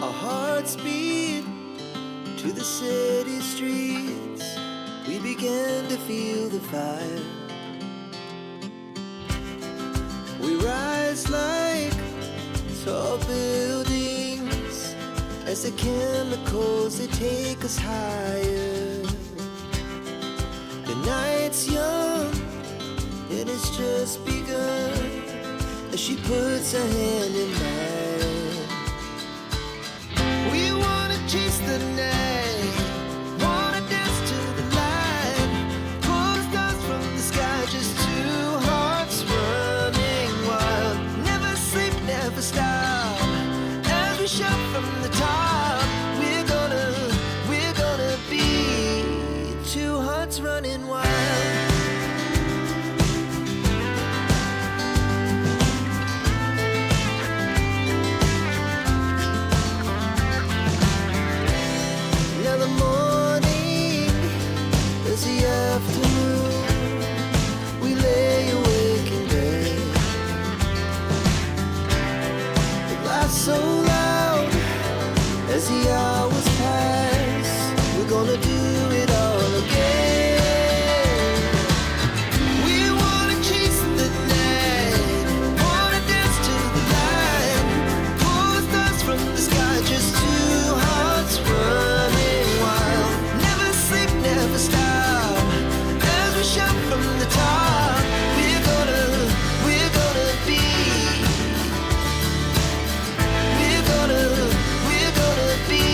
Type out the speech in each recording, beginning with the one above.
Our hearts beat to the city streets. We began to feel the fire. We rise like tall buildings as the chemicals, they take us higher. The night's young and it's just begun as she puts her hand in mine. We wanna chase the night, wanna dance to the light, pull the stars from the sky, just two hearts running wild. Never sleep, never stop, as we shout from the top. We're gonna be two hearts running wild. So loud as the hours pass, we're gonna do it all again. We wanna chase the night, wanna dance to the light, pull the stars from the sky, just two hearts running wild. Never sleep, never stop, as we shout from the top. We're gonna be. We're gonna be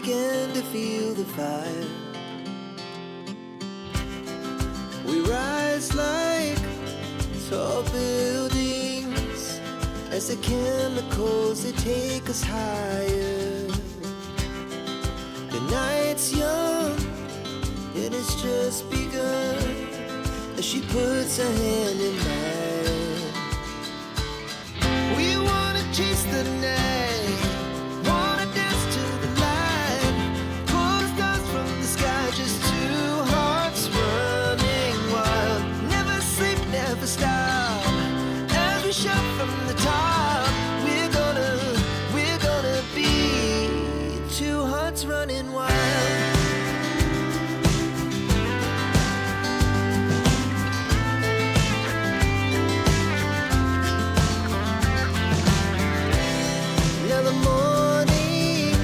began to feel the fire. We rise like tall buildings as the chemicals, they take us higher. The night's young and it's just begun as she puts her hand in mine. We wanna chase the night, wanna dance to the light, pull the stars from the sky, just two hearts running wild. Never sleep, never stop, as we shout from the top. We're gonna be two hearts running wild. Now the morning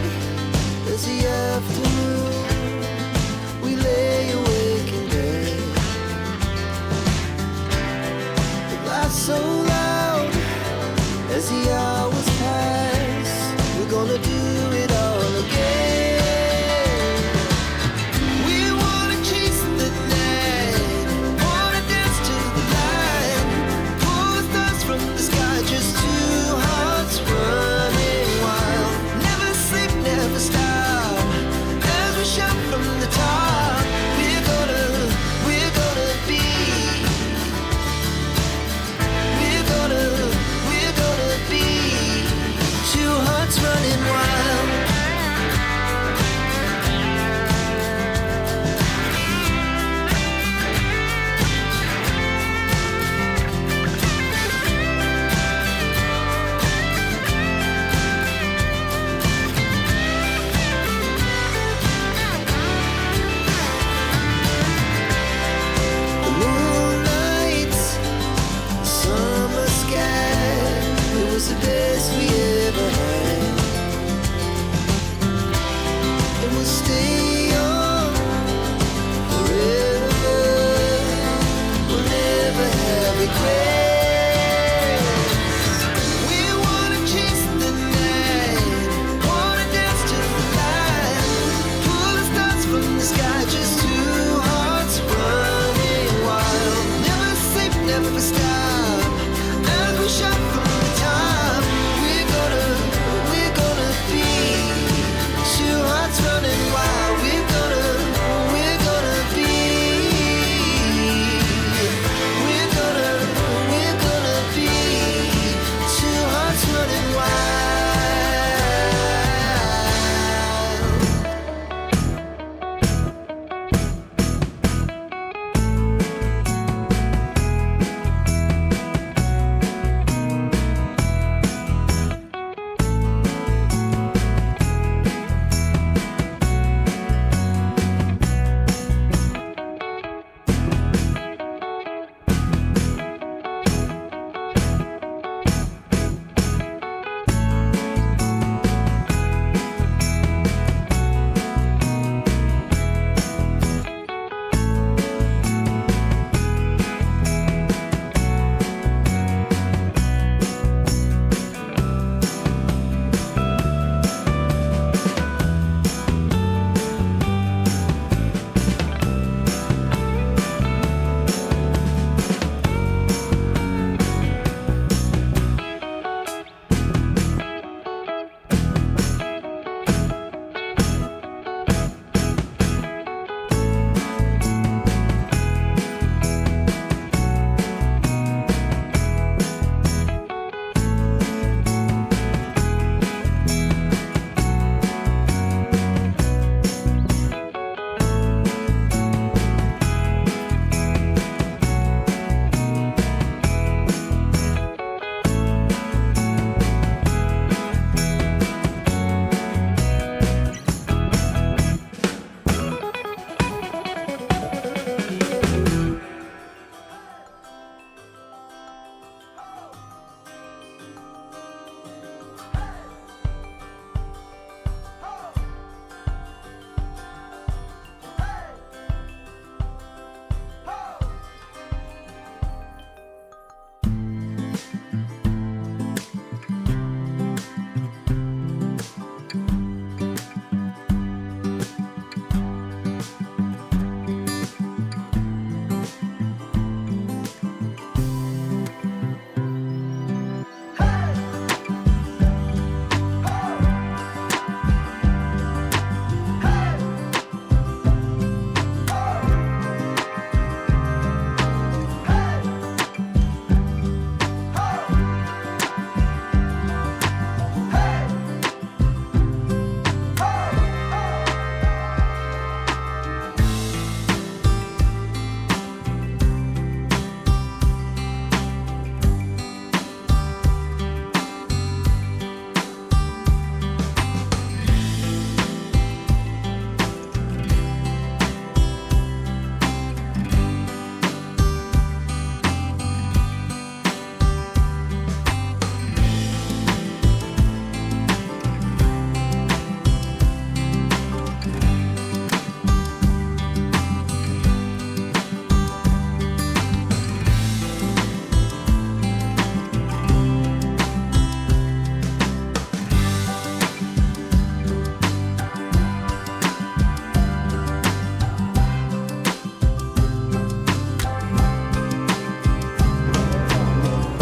is the afternoon. We lay awake in bed. It laughs so loud as the hours pass. We're gonna do it all again.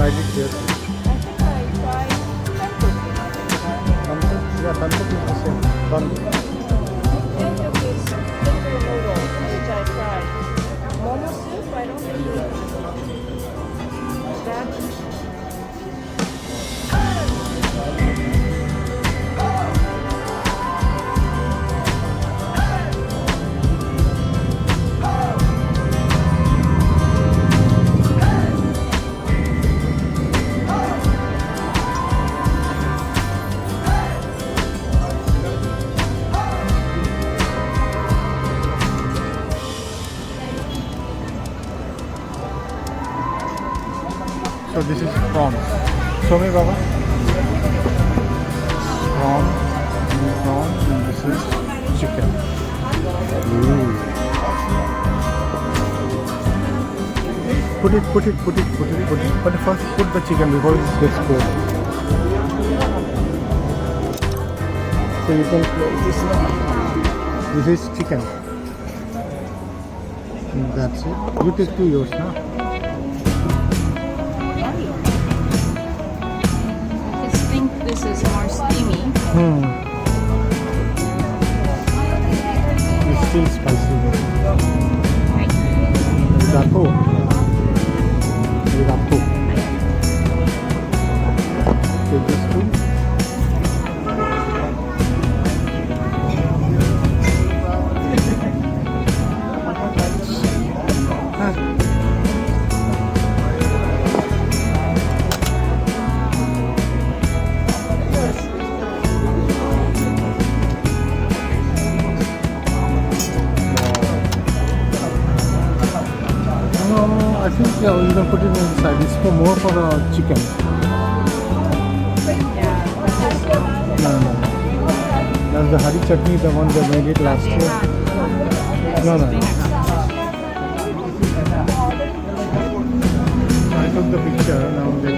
tried it here. I tried Dumplings? Yeah, dumplings is the same. Dumplings. kind of this finger noodle, which I tried. Momo soup, I don't think it's that. So this is prawns. Show me, Baba. Prawn, and this is chicken. Ooh. Put it. But first put the chicken before it gets cold. So you can close this now. This is chicken. And that's it. You take 2 yours now. This is more steamy. It's still spicy. Rato. Take this too. I think you can put it inside. It's for more for the chicken. No. That's the hari chutney, the one they made it last year. No. I took the picture. Now they